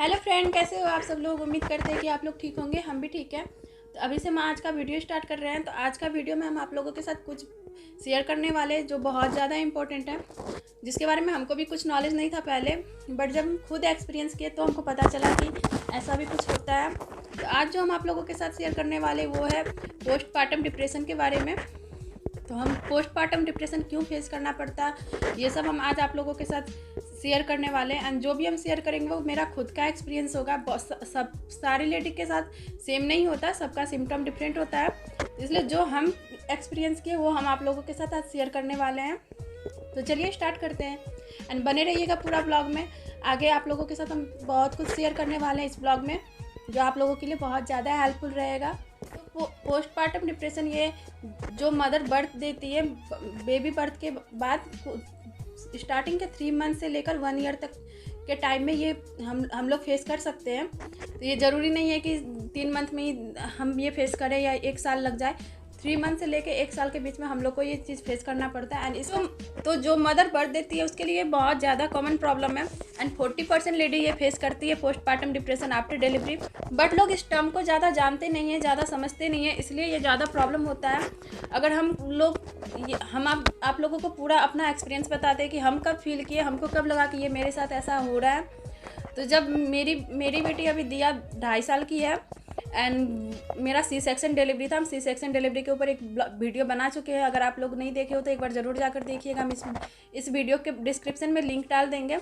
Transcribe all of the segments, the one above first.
Hello friend, कैसे हो आप सब लोग। उम्मीद करते हैं कि आप लोग ठीक होंगे, हम भी ठीक हैं। तो अभी से हम आज का वीडियो स्टार्ट कर रहे हैं। तो आज का वीडियो में हम आप लोगों के साथ कुछ शेयर करने वाले जो बहुत ज़्यादा इम्पोर्टेंट है, जिसके बारे में हमको भी कुछ नॉलेज नहीं था पहले, बट जब हम खुद एक्सपीरियंस किए तो हमको पता चला कि ऐसा भी कुछ होता है। तो आज जो हम आप लोगों के साथ शेयर करने वाले वो है पोस्टपार्टम डिप्रेशन के बारे में। तो हम पोस्टपार्टम डिप्रेशन क्यों फेस करना पड़ता है, ये सब हम आज आप लोगों के साथ शेयर करने वाले हैं। एंड जो भी हम शेयर करेंगे वो मेरा खुद का एक्सपीरियंस होगा। सब सारी लेडी के साथ सेम नहीं होता, सबका सिम्टम डिफरेंट होता है। इसलिए जो हम एक्सपीरियंस किए वो हम आप लोगों के साथ आज शेयर करने वाले हैं। तो चलिए स्टार्ट करते हैं एंड बने रहिएगा पूरा ब्लॉग में। आगे आप लोगों के साथ हम बहुत कुछ शेयर करने वाले हैं इस ब्लॉग में, जो आप लोगों के लिए बहुत ज़्यादा हेल्पफुल रहेगा। तो पोस्टपार्टम डिप्रेशन ये जो मदर बर्थ देती है, बेबी बर्थ के बाद स्टार्टिंग के 3 मंथ से लेकर 1 ईयर तक के टाइम में ये हम लोग फेस कर सकते हैं। तो ये ज़रूरी नहीं है कि 3 मंथ में ही हम ये फेस करें या 1 साल लग जाए। 3 मंथ से लेके 1 साल के बीच में हम लोग को ये चीज़ फेस करना पड़ता है। एंड इसको तो जो मदर बर्थ देती है उसके लिए बहुत ज़्यादा कॉमन प्रॉब्लम है। एंड 40% लेडी ये फेस करती है postpartum depression after delivery. But लोग इस टर्म को ज़्यादा जानते नहीं हैं, ज़्यादा समझते नहीं हैं, इसलिए ये ज़्यादा प्रॉब्लम होता है। अगर हम आप लोगों को पूरा अपना एक्सपीरियंस बताते हैं कि हम कब फील किए, हमको कब लगा कि ये मेरे साथ ऐसा हो रहा है। तो जब मेरी बेटी अभी दिया 2.5 साल की है एंड मेरा सी सेक्शन डिलीवरी था। हम सी सेक्शन डिलीवरी के ऊपर एक वीडियो बना चुके हैं। अगर आप लोग नहीं देखे हो तो एक बार ज़रूर जाकर देखिएगा। हम इस वीडियो के डिस्क्रिप्शन में लिंक डाल देंगे।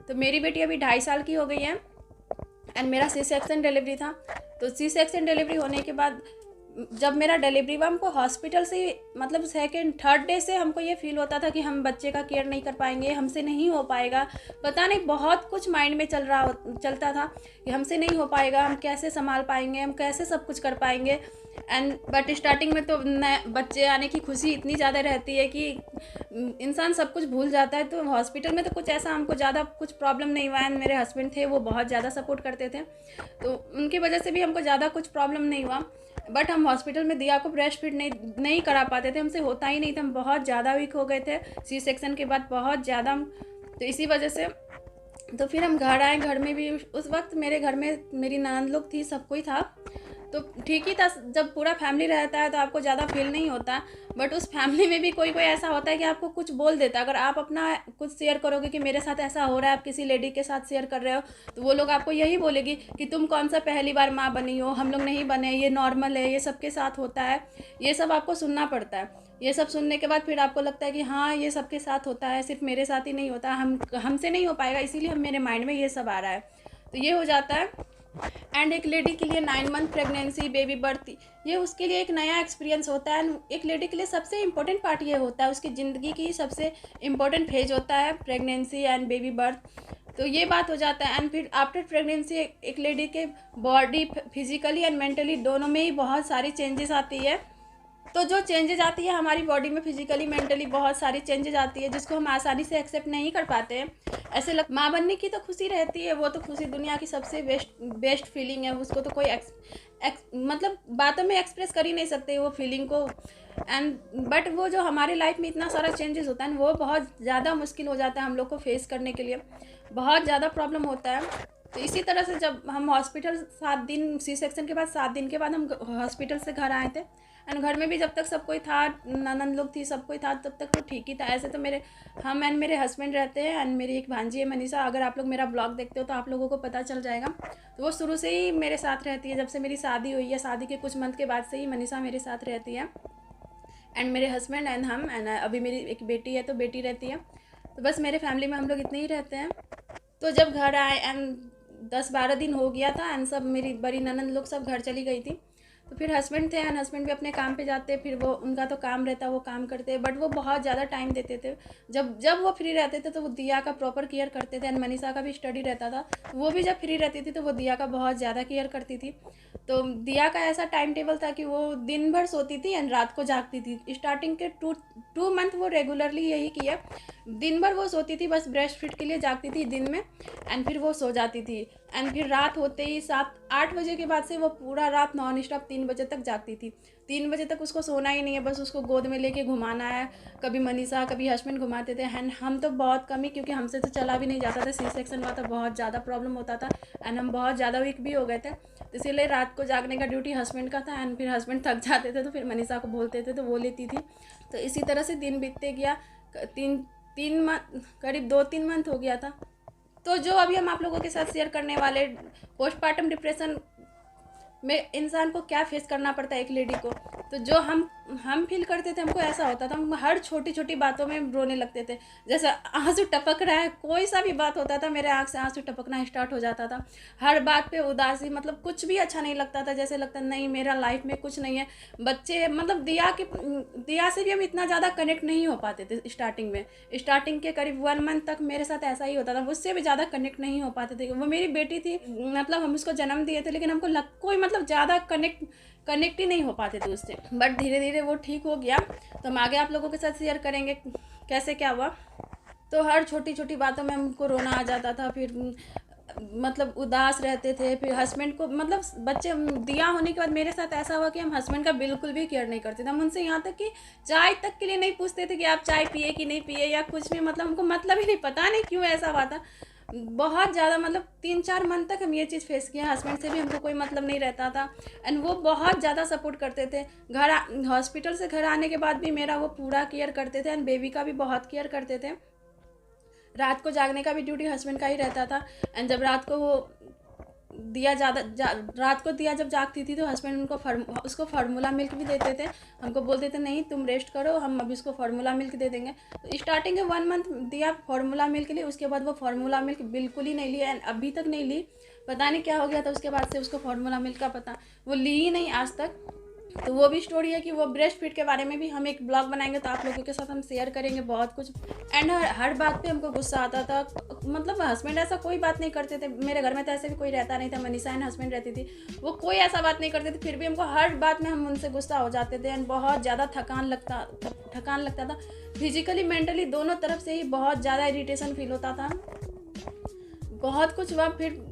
तो मेरी बेटी अभी 2.5 साल की हो गई है एंड मेरा सी सेक्शन डिलीवरी था। तो सी सेक्शन डिलीवरी होने के बाद जब मेरा डिलीवरी हुआ, हमको हॉस्पिटल से मतलब 2nd-3rd डे से हमको ये फील होता था कि हम बच्चे का केयर नहीं कर पाएंगे, हमसे नहीं हो पाएगा। पता नहीं बहुत कुछ माइंड में चलता था कि हमसे नहीं हो पाएगा, हम कैसे संभाल पाएंगे, हम कैसे सब कुछ कर पाएंगे। बट स्टार्टिंग में तो बच्चे आने की खुशी इतनी ज़्यादा रहती है कि इंसान सब कुछ भूल जाता है। तो हॉस्पिटल में तो कुछ ऐसा हमको ज़्यादा कुछ प्रॉब्लम नहीं हुआ। एंड मेरे हस्बैंड थे, वो बहुत ज़्यादा सपोर्ट करते थे, तो उनकी वजह से भी हमको ज़्यादा कुछ प्रॉब्लम नहीं हुआ। बट हम हॉस्पिटल में दिया को ब्रेस्ट फीड नहीं करा पाते थे, हमसे होता ही नहीं था। हम बहुत ज़्यादा वीक हो गए थे सी सेक्शन के बाद, बहुत ज़्यादा। तो इसी वजह से तो फिर हम घर आए। घर में भी उस वक्त मेरे घर में मेरी ननद लोग थी, सब कोई था, तो ठीक ही था। जब पूरा फैमिली रहता है तो आपको ज़्यादा फील नहीं होता। बट उस फैमिली में भी कोई ऐसा होता है कि आपको कुछ बोल देता है। अगर आप अपना कुछ शेयर करोगे कि मेरे साथ ऐसा हो रहा है, आप किसी लेडी के साथ शेयर कर रहे हो, तो वो लोग आपको यही बोलेगी कि तुम कौन सा पहली बार माँ बनी हो, हम लोग नहीं बने, ये नॉर्मल है, ये सबके साथ होता है। ये सब आपको सुनना पड़ता है। ये सब सुनने के बाद फिर आपको लगता है कि हाँ, ये सबके साथ होता है, सिर्फ मेरे साथ ही नहीं होता, हमसे नहीं हो पाएगा, इसीलिए मेरे माइंड में ये सब आ रहा है। तो ये हो जाता है। एंड एक लेडी के लिए 9 मंथ प्रेगनेंसी, बेबी बर्थ, ये उसके लिए एक नया एक्सपीरियंस होता है। एक लेडी के लिए सबसे इम्पोर्टेंट पार्ट ये होता है, उसकी ज़िंदगी की सबसे इम्पोर्टेंट फेज होता है प्रेगनेंसी एंड बेबी बर्थ। तो ये बात हो जाता है। एंड फिर आफ्टर प्रेगनेंसी एक लेडी के बॉडी फिजिकली एंड मेंटली दोनों में ही बहुत सारी चेंजेस आती है। तो जो चेंजेज आती है हमारी बॉडी में, फिजिकली मेंटली बहुत सारी चेंजेस आती है, जिसको हम आसानी से एक्सेप्ट नहीं कर पाते हैं। ऐसे माँ बनने की तो खुशी रहती है, वो तो खुशी दुनिया की सबसे बेस्ट फीलिंग है। उसको तो कोई मतलब बातों में एक्सप्रेस कर ही नहीं सकते वो फीलिंग को। बट वो जो हमारे लाइफ में इतना सारा चेंजेस होता है, वो बहुत ज़्यादा मुश्किल हो जाता है हम लोग को फेस करने के लिए, बहुत ज़्यादा प्रॉब्लम होता है। तो इसी तरह से जब हम हॉस्पिटल 7 दिन सी सेक्शन के बाद 7 दिन के बाद हम हॉस्पिटल से घर आए थे। एंड घर में भी जब तक सब कोई था, ननद लोग थी, सब कोई था, तब तक तो ठीक ही था। ऐसे तो हम एंड मेरे हस्बैंड रहते हैं एंड मेरी एक भांजी है मनीषा। अगर आप लोग मेरा ब्लॉग देखते हो तो आप लोगों को पता चल जाएगा। तो वो शुरू से ही मेरे साथ रहती है, जब से मेरी शादी हुई है। शादी के कुछ मंथ के बाद से ही मनीषा मेरे साथ रहती है। एंड मेरे हस्बैंड एंड हम एंड अभी मेरी एक बेटी है, तो बेटी रहती है। तो बस मेरे फैमिली में हम लोग इतने ही रहते हैं। तो जब घर आए एंड 10-12 दिन हो गया था एंड सब मेरी बड़ी ननद लोग सब घर चली गई थी। तो फिर हस्बैंड थे एंड हस्बैंड भी अपने काम पे जाते, फिर वो उनका तो काम रहता, वो काम करते, बट वो बहुत ज़्यादा टाइम देते थे। जब वो फ्री रहते थे तो वो दिया का प्रॉपर केयर करते थे। एंड मनीषा का भी स्टडी रहता था, वो भी जब फ्री रहती थी तो वो दिया का बहुत ज़्यादा केयर करती थी। तो दिया का ऐसा टाइम टेबल था कि वो दिन भर सोती थी एंड रात को जागती थी। स्टार्टिंग के 2 मंथ वो रेगुलरली यही किया। दिन भर वो सोती थी, बस ब्रेस्ट फीड के लिए जागती थी दिन में एंड फिर वो सो जाती थी। एंड फिर रात होते ही 7-8 बजे के बाद से वो पूरा रात नॉन स्टॉप 3 बजे तक जागती थी। 3 बजे तक उसको सोना ही नहीं है, बस उसको गोद में लेके घुमाना है। कभी मनीषा कभी हस्बैंड घुमाते थे। एंड हम तो बहुत कम ही, क्योंकि हमसे तो चला भी नहीं जाता था, सी सेक्शन हुआ था, बहुत ज़्यादा प्रॉब्लम होता था एंड हम बहुत ज़्यादा वीक भी हो गए थे। तो इसीलिए रात को जागने का ड्यूटी हस्बैंड का था। एंड फिर हस्बैंड थक जाते थे तो फिर मनीषा को बोलते थे तो वो लेती थी। तो इसी तरह से दिन बीतते गया। तीन मंथ, करीब 2-3 मंथ हो गया था। तो जो अभी हम आप लोगों के साथ शेयर करने वाले, पोस्टपार्टम डिप्रेशन में इंसान को क्या फेस करना पड़ता है एक लेडी को। तो जो हम फील करते थे, हमको ऐसा होता था, हम हर छोटी छोटी बातों में रोने लगते थे। जैसे आंसू टपक रहा है, कोई सा भी बात होता था मेरे आँख से आंसू टपकना स्टार्ट हो जाता था। हर बात पे उदासी, मतलब कुछ भी अच्छा नहीं लगता था। जैसे लगता नहीं मेरा लाइफ में कुछ नहीं है। बच्चे, मतलब दिया से भी हम इतना ज़्यादा कनेक्ट नहीं हो पाते थे स्टार्टिंग के करीब 1 मंथ तक मेरे साथ ऐसा ही होता था। उससे भी ज़्यादा कनेक्ट नहीं हो पाते थे। वो मेरी बेटी थी, मतलब हम उसको जन्म दिए थे, लेकिन हमको कोई मतलब ज़्यादा कनेक्ट ही नहीं हो पाते थे उससे। बट धीरे धीरे वो ठीक हो गया। तो हम आगे आप लोगों के साथ शेयर करेंगे कैसे क्या हुआ। तो हर छोटी छोटी बातों में हमको रोना आ जाता था। फिर मतलब उदास रहते थे। फिर हस्बैंड को, मतलब बच्चे दिया होने के बाद मेरे साथ ऐसा हुआ कि हम हस्बैंड का बिल्कुल भी केयर नहीं करते थे। हम उनसे यहाँ तक कि चाय तक के लिए नहीं पूछते थे कि आप चाय पिए कि नहीं पिए या कुछ भी। मतलब हमको मतलब ही नहीं, पता नहीं क्यों ऐसा हुआ था। बहुत ज़्यादा, मतलब 3-4 मंथ तक हम ये चीज़ फेस किया। हस्बैंड से भी हमको कोई मतलब नहीं रहता था एंड वो बहुत ज़्यादा सपोर्ट करते थे। हॉस्पिटल से घर आने के बाद भी मेरा वो पूरा केयर करते थे एंड बेबी का भी बहुत केयर करते थे। रात को जागने का भी ड्यूटी हस्बैंड का ही रहता था। एंड जब रात को वो रात को दिया जब जागती थी तो हस्बैंड उसको फार्मूला मिल्क भी देते थे। हमको बोलते थे नहीं तुम रेस्ट करो, हम अभी उसको फार्मूला मिल्क दे देंगे। तो स्टार्टिंग के 1 मंथ दिया फार्मूला मिल्क के लिए, उसके बाद वो फार्मूला मिल्क बिल्कुल ही नहीं ली एंड अभी तक नहीं ली। पता नहीं क्या हो गया था, उसके बाद से उसको फार्मूला मिल्क का पता, वो ली ही नहीं आज तक। तो वो भी स्टोरी है कि वो ब्रेस्ट फीड के बारे में भी हम एक ब्लॉग बनाएंगे, तो आप लोगों के साथ हम शेयर करेंगे बहुत कुछ। एंड हर बात पे हमको गुस्सा आता था। मतलब हस्बैंड ऐसा कोई बात नहीं करते थे। मेरे घर में तो ऐसे भी कोई रहता नहीं था, मनीषा एंड हस्बैंड रहती थी, वो कोई ऐसा बात नहीं करते थे। फिर भी हमको हर बात में हम उनसे गुस्सा हो जाते थे एंड बहुत ज़्यादा थकान लगता था। फिजिकली मेंटली दोनों तरफ से ही बहुत ज़्यादा इरिटेशन फील होता था। बहुत कुछ हुआ। फिर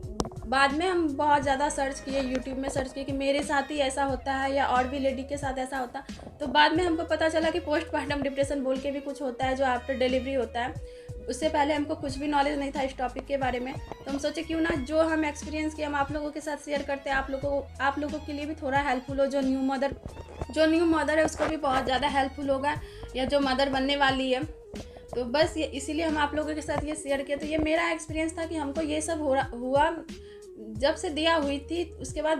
बाद में हम बहुत ज़्यादा सर्च किए, यूट्यूब में सर्च किए कि मेरे साथ ही ऐसा होता है या और भी लेडी के साथ ऐसा होता। तो बाद में हमको पता चला कि पोस्टपार्टम डिप्रेशन बोल के भी कुछ होता है जो आफ्टर डिलीवरी होता है। उससे पहले हमको कुछ भी नॉलेज नहीं था इस टॉपिक के बारे में। तो हम सोचे क्यों ना जो हम एक्सपीरियंस किए हम आप लोगों के साथ शेयर करते हैं। आप लोगों के लिए भी थोड़ा हेल्पफुल हो। जो न्यू मदर है उसको भी बहुत ज़्यादा हेल्पफुल होगा, या जो मदर बनने वाली है। तो बस ये इसीलिए हम आप लोगों के साथ ये शेयर किया। तो ये मेरा एक्सपीरियंस था कि हमको ये सब हुआ जब से दिया हुई थी। उसके बाद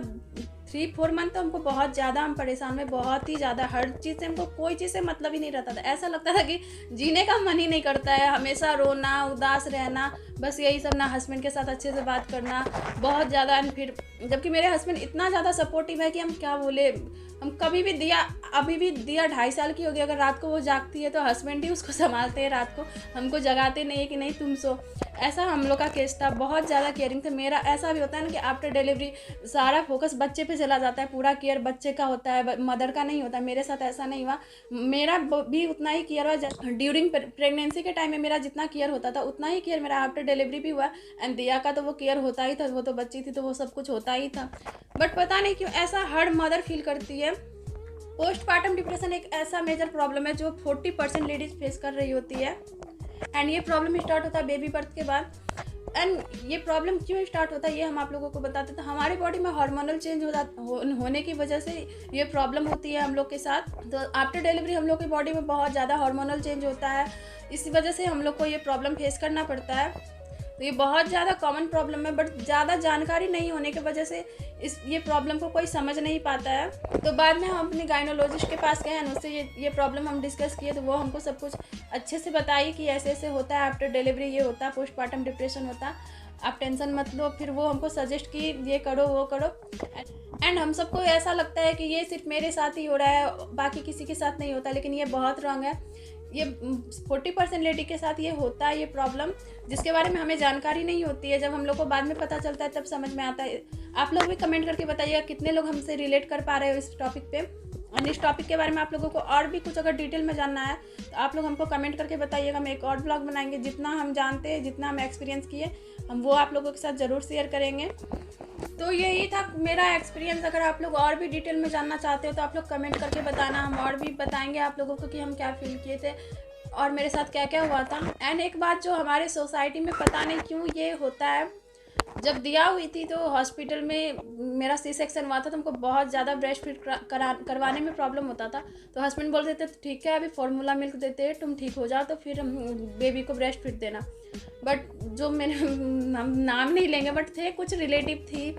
3-4 मंथ तो हमको बहुत ज़्यादा हम परेशान में, बहुत ही ज़्यादा। हर चीज़ से हमको कोई चीज़ से मतलब ही नहीं रहता था। ऐसा लगता था कि जीने का मन ही नहीं करता है, हमेशा रोना, उदास रहना, बस यही सब। ना हस्बैंड के साथ अच्छे से बात करना, बहुत ज़्यादा। फिर जबकि मेरे हस्बैंड इतना ज़्यादा सपोर्टिव है कि हम क्या बोले। हम कभी भी अभी भी दिया 2.5 साल की होगी, अगर रात को वो जागती है तो हस्बैंड ही उसको संभालते हैं रात को, हमको जगाते नहीं है कि नहीं तुम सो। ऐसा हम लोग का केस था, बहुत ज़्यादा केयरिंग थे। मेरा ऐसा भी होता है ना कि आफ्टर डिलीवरी सारा फोकस बच्चे पे चला जाता है, पूरा केयर बच्चे का होता है, मदर का नहीं होता। मेरे साथ ऐसा नहीं हुआ, मेरा भी उतना ही केयर हुआ। ड्यूरिंग प्रेगनेंसी के टाइम में मेरा जितना केयर होता था उतना ही केयर मेरा आफ्टर डिलीवरी भी हुआ। एंड दिया का तो वो केयर होता ही था, वो तो बच्ची थी तो वो सब कुछ होता ही था। बट पता नहीं क्यों ऐसा हर मदर फील करती है। पोस्टपार्टम डिप्रेशन एक ऐसा मेजर प्रॉब्लम है जो 40% लेडीज फेस कर रही होती है। एंड ये प्रॉब्लम स्टार्ट होता है बेबी बर्थ के बाद। एंड ये प्रॉब्लम क्यों स्टार्ट होता है ये हम आप लोगों को बताते थे। हमारे बॉडी में हार्मोनल चेंज होने की वजह से ये प्रॉब्लम होती है हम लोग के साथ। तो आफ्टर डिलीवरी हम लोग की बॉडी में बहुत ज़्यादा हार्मोनल चेंज होता है, इसी वजह से हम लोग को ये प्रॉब्लम फेस करना पड़ता है। तो ये बहुत ज़्यादा कॉमन प्रॉब्लम है, बट ज़्यादा जानकारी नहीं होने की वजह से ये प्रॉब्लम को कोई समझ नहीं पाता है। तो बाद में हम अपने गायनोलॉजिस्ट के पास गए और उससे ये प्रॉब्लम हम डिस्कस किए। तो वो हमको सब कुछ अच्छे से बताई कि ऐसे ऐसे होता है, आफ्टर डिलीवरी ये होता है, पोस्टपार्टम डिप्रेशन होता है, आप टेंशन मत लो। फिर वो हमको सजेस्ट की ये करो वो करो। एंड हम सबको ऐसा लगता है कि ये सिर्फ मेरे साथ ही हो रहा है, बाकी किसी के साथ नहीं होता, लेकिन ये बहुत रॉन्ग है। ये 40% लेडी के साथ ये होता है, ये प्रॉब्लम, जिसके बारे में हमें जानकारी नहीं होती है। जब हम लोग को बाद में पता चलता है तब समझ में आता है। आप लोग भी कमेंट करके बताइएगा कितने लोग हमसे रिलेट कर पा रहे हो इस टॉपिक पे। और इस टॉपिक के बारे में आप लोगों को और भी कुछ अगर डिटेल में जानना है तो आप लोग हमको कमेंट करके बताइएगा। हम एक और ब्लॉग बनाएंगे, जितना हम जानते हैं, जितना हम एक्सपीरियंस किए हम वो आप लोगों के साथ ज़रूर शेयर करेंगे। तो यही था मेरा एक्सपीरियंस। अगर आप लोग और भी डिटेल में जानना चाहते हो तो आप लोग कमेंट करके बताना, हम और भी बताएंगे आप लोगों को कि हम क्या फील किए थे और मेरे साथ क्या क्या हुआ था। एंड एक बात जो हमारे सोसाइटी में पता नहीं क्यों ये होता है, जब दिया हुई थी तो हॉस्पिटल में मेरा सी सेक्शन हुआ था तो हमको बहुत ज़्यादा ब्रेस्ट फीड करवाने में प्रॉब्लम होता था। तो हस्बैंड बोलते थे ठीक है अभी फार्मूला मिल्क देते हैं, तुम ठीक हो जाओ तो फिर हम बेबी को ब्रेस्ट फीड देना। बट जो मैंने हम नाम नहीं लेंगे, बट थे कुछ रिलेटिव थी,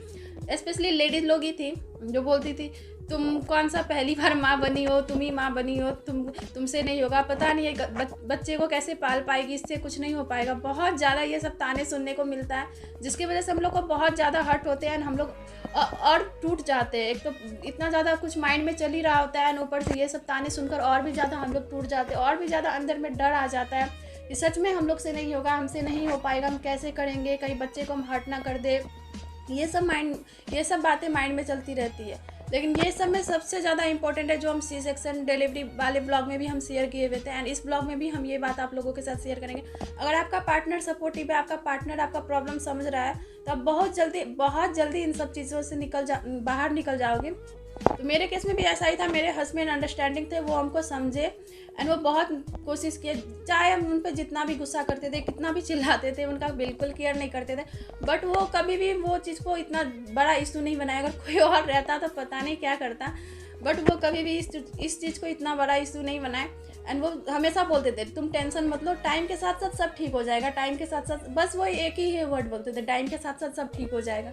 स्पेशली लेडीज़ लोग ही थी जो बोलती थी तुम कौन सा पहली बार माँ बनी हो, तुम ही माँ बनी हो, तुमसे नहीं होगा, पता नहीं है बच्चे को कैसे पाल पाएगी, इससे कुछ नहीं हो पाएगा। बहुत ज़्यादा ये सब ताने सुनने को मिलता है, जिसकी वजह से हम लोग को बहुत ज़्यादा हर्ट होते हैं। हम लोग और टूट जाते हैं। एक तो इतना ज़्यादा कुछ माइंड में चल ही रहा होता है, ऊपर से ये सब ताने सुनकर और भी ज़्यादा हम लोग टूट जाते हैं, और भी ज़्यादा अंदर में डर आ जाता है कि सच में हम लोग से नहीं होगा, हमसे नहीं हो पाएगा, हम कैसे करेंगे, कहीं बच्चे को हम हर्ट ना कर दे। ये सब बातें माइंड में चलती रहती है। लेकिन ये सब में सबसे ज़्यादा इंपॉर्टेंट है जो हम सी सेक्शन डिलीवरी वाले ब्लॉग में भी हम शेयर किए हुए थे, एंड इस ब्लॉग में भी हम ये बात आप लोगों के साथ शेयर करेंगे। अगर आपका पार्टनर सपोर्टिव है, आपका पार्टनर आपका प्रॉब्लम समझ रहा है, तो आप बहुत जल्दी इन सब चीज़ों से बाहर निकल जाओगे। तो मेरे केस में भी ऐसा ही था। मेरे हस्बैंड अंडरस्टैंडिंग थे, वो हमको समझे एंड वो बहुत कोशिश किए। चाहे हम उन पर जितना भी गुस्सा करते थे, कितना भी चिल्लाते थे, उनका बिल्कुल केयर नहीं करते थे, बट वो कभी भी वो चीज़ को इतना बड़ा इशू नहीं बनाया। अगर कोई और रहता तो पता नहीं क्या करता, बट वो कभी भी इस चीज़ को इतना बड़ा इशू नहीं बनाए। एंड वो हमेशा बोलते थे तुम टेंशन मत लो, टाइम के साथ साथ सब ठीक हो जाएगा, टाइम के साथ साथ, बस वो एक ही वर्ड बोलते थे, टाइम के साथ साथ सब ठीक हो जाएगा।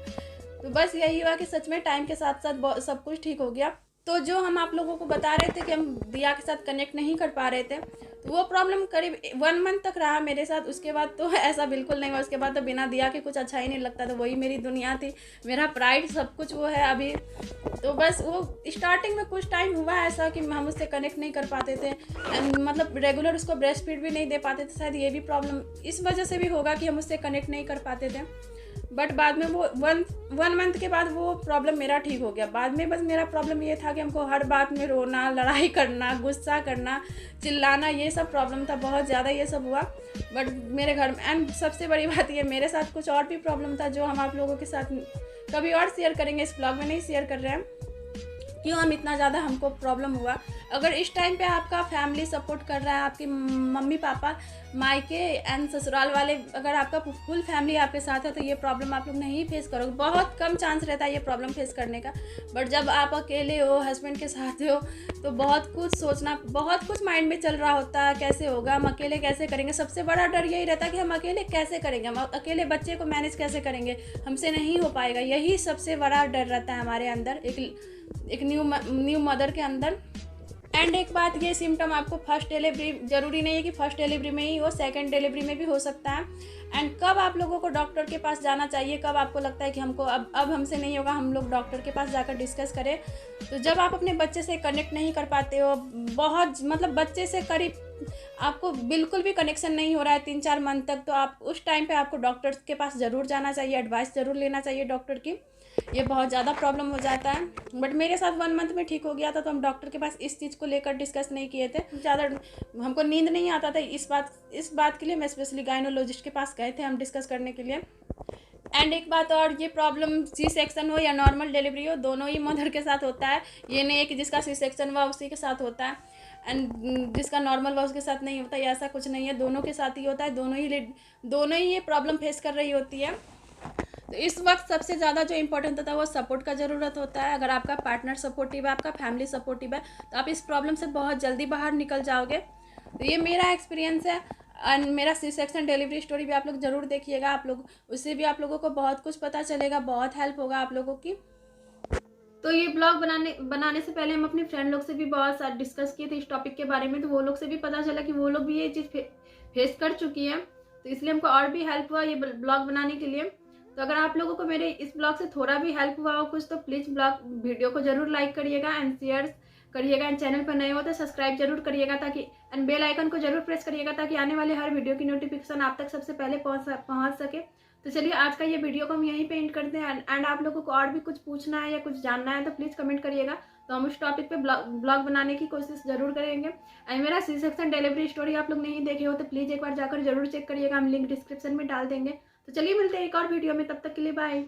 तो बस यही हुआ कि सच में टाइम के साथ साथ सब कुछ ठीक हो गया। तो जो हम आप लोगों को बता रहे थे कि हम दिया के साथ कनेक्ट नहीं कर पा रहे थे, तो वो प्रॉब्लम करीब 1 मंथ तक रहा मेरे साथ। उसके बाद तो ऐसा बिल्कुल नहीं हुआ। उसके बाद तो बिना दिया के कुछ अच्छा ही नहीं लगता था, वही मेरी दुनिया थी, मेरा प्राइड, सब कुछ वो है अभी। तो बस वो स्टार्टिंग में कुछ टाइम हुआ ऐसा कि हम उससे कनेक्ट नहीं कर पाते थे, मतलब रेगुलर उसको ब्रेस्ट फीड भी नहीं दे पाते थे। शायद ये भी प्रॉब्लम इस वजह से भी होगा कि हम उससे कनेक्ट नहीं कर पाते थे। बट बाद में वो 1 मंथ के बाद वो प्रॉब्लम मेरा ठीक हो गया। बाद में बस मेरा प्रॉब्लम ये था कि हमको हर बात में रोना, लड़ाई करना, गुस्सा करना, चिल्लाना, ये सब प्रॉब्लम था, बहुत ज़्यादा ये सब हुआ। बट मेरे घर में, एंड सबसे बड़ी बात ये, मेरे साथ कुछ और भी प्रॉब्लम था जो हम आप लोगों के साथ कभी और शेयर करेंगे, इस ब्लॉग में नहीं शेयर कर रहे हैं क्यों हम इतना ज़्यादा हमको प्रॉब्लम हुआ। अगर इस टाइम पे आपका फैमिली सपोर्ट कर रहा है, आपकी मम्मी पापा, मायके एंड ससुराल वाले, अगर आपका फुल फैमिली आपके साथ है, तो ये प्रॉब्लम आप लोग नहीं फेस करोगे। बहुत कम चांस रहता है ये प्रॉब्लम फेस करने का। बट जब आप अकेले हो, हस्बैंड के साथ हो, तो बहुत कुछ सोचना, बहुत कुछ माइंड में चल रहा होता है, कैसे होगा, हम अकेले कैसे करेंगे। सबसे बड़ा डर यही रहता है कि हम अकेले कैसे करेंगे, हम अकेले बच्चे को मैनेज कैसे करेंगे, हमसे नहीं हो पाएगा। यही सबसे बड़ा डर रहता है हमारे अंदर, एक न्यू मदर के अंदर। एंड एक बात, ये सिम्टम आपको फर्स्ट डिलीवरी, ज़रूरी नहीं है कि फर्स्ट डिलीवरी में ही हो, सेकंड डिलीवरी में भी हो सकता है। एंड कब आप लोगों को डॉक्टर के पास जाना चाहिए, कब आपको लगता है कि हमको अब हमसे नहीं होगा, हम लोग डॉक्टर के पास जाकर डिस्कस करें, तो जब आप अपने बच्चे से कनेक्ट नहीं कर पाते हो, बहुत मतलब बच्चे से करीब आपको बिल्कुल भी कनेक्शन नहीं हो रहा है 3-4 मंथ तक, तो आप उस टाइम पे आपको डॉक्टर के पास ज़रूर जाना चाहिए, एडवाइस ज़रूर लेना चाहिए डॉक्टर की। ये बहुत ज़्यादा प्रॉब्लम हो जाता है। बट मेरे साथ 1 मंथ में ठीक हो गया था, तो हम डॉक्टर के पास इस चीज़ को लेकर डिस्कस नहीं किए थे। ज़्यादा हमको नींद नहीं आता था, इस बात के लिए मैं स्पेशली गायनोलॉजिस्ट के पास गए थे हम डिस्कस करने के लिए। एंड एक बात और, ये प्रॉब्लम सी सेक्शन हो या नॉर्मल डिलीवरी हो, दोनों ही मदर के साथ होता है। ये नहीं है कि जिसका सी सेक्शन हुआ उसी के साथ होता है एंड जिसका नॉर्मल हुआ उसके साथ नहीं होता, या ऐसा कुछ नहीं है, दोनों के साथ ही होता है। दोनों ही ये प्रॉब्लम फेस कर रही होती है। तो इस वक्त सबसे ज़्यादा जो इम्पोर्टेंट होता है वो सपोर्ट का ज़रूरत होता है। अगर आपका पार्टनर सपोर्टिव है, आपका फैमिली सपोर्टिव है, तो आप इस प्रॉब्लम से बहुत जल्दी बाहर निकल जाओगे। तो ये मेरा एक्सपीरियंस है एंड मेरा सी सेक्शन डिलीवरी स्टोरी भी आप लोग ज़रूर देखिएगा। आप लोग उससे भी आप लोगों को बहुत कुछ पता चलेगा, बहुत हेल्प होगा आप लोगों की। तो ये ब्लॉग बनाने से पहले हम अपने फ्रेंड लोग से भी बहुत सारा डिस्कस किए थे इस टॉपिक के बारे में, तो वो लोग से भी पता चला कि वो लोग भी ये चीज़ फेस कर चुकी है, तो इसलिए हमको और भी हेल्प हुआ ये ब्लॉग बनाने के लिए। तो अगर आप लोगों को मेरे इस ब्लॉग से थोड़ा भी हेल्प हुआ हो कुछ, तो प्लीज़ वीडियो को जरूर लाइक करिएगा एंड शेयर करिएगा, एंड चैनल पर नए हो तो सब्सक्राइब जरूर करिएगा, ताकि एंड बेल आइकन को जरूर प्रेस करिएगा, ताकि आने वाले हर वीडियो की नोटिफिकेशन आप तक सबसे पहले पहुंच सके। तो चलिए आज का ये वीडियो को हम यहीं पे एंड करते हैं। एंड आप लोगों को और भी कुछ पूछना है या कुछ जानना है तो प्लीज़ कमेंट करिएगा। तो हम उस टॉपिक पे ब्लॉग बनाने की कोशिश ज़रूर करेंगे। एंड मेरा सी सेक्शन डिलीवरी स्टोरी आप लोग नहीं देखे हो तो प्लीज़ एक बार जाकर जरूर चेक करिएगा, हम लिंक डिस्क्रिप्शन में डाल देंगे। तो चलिए मिलते हैं एक और वीडियो में, तब तक के लिए बाय।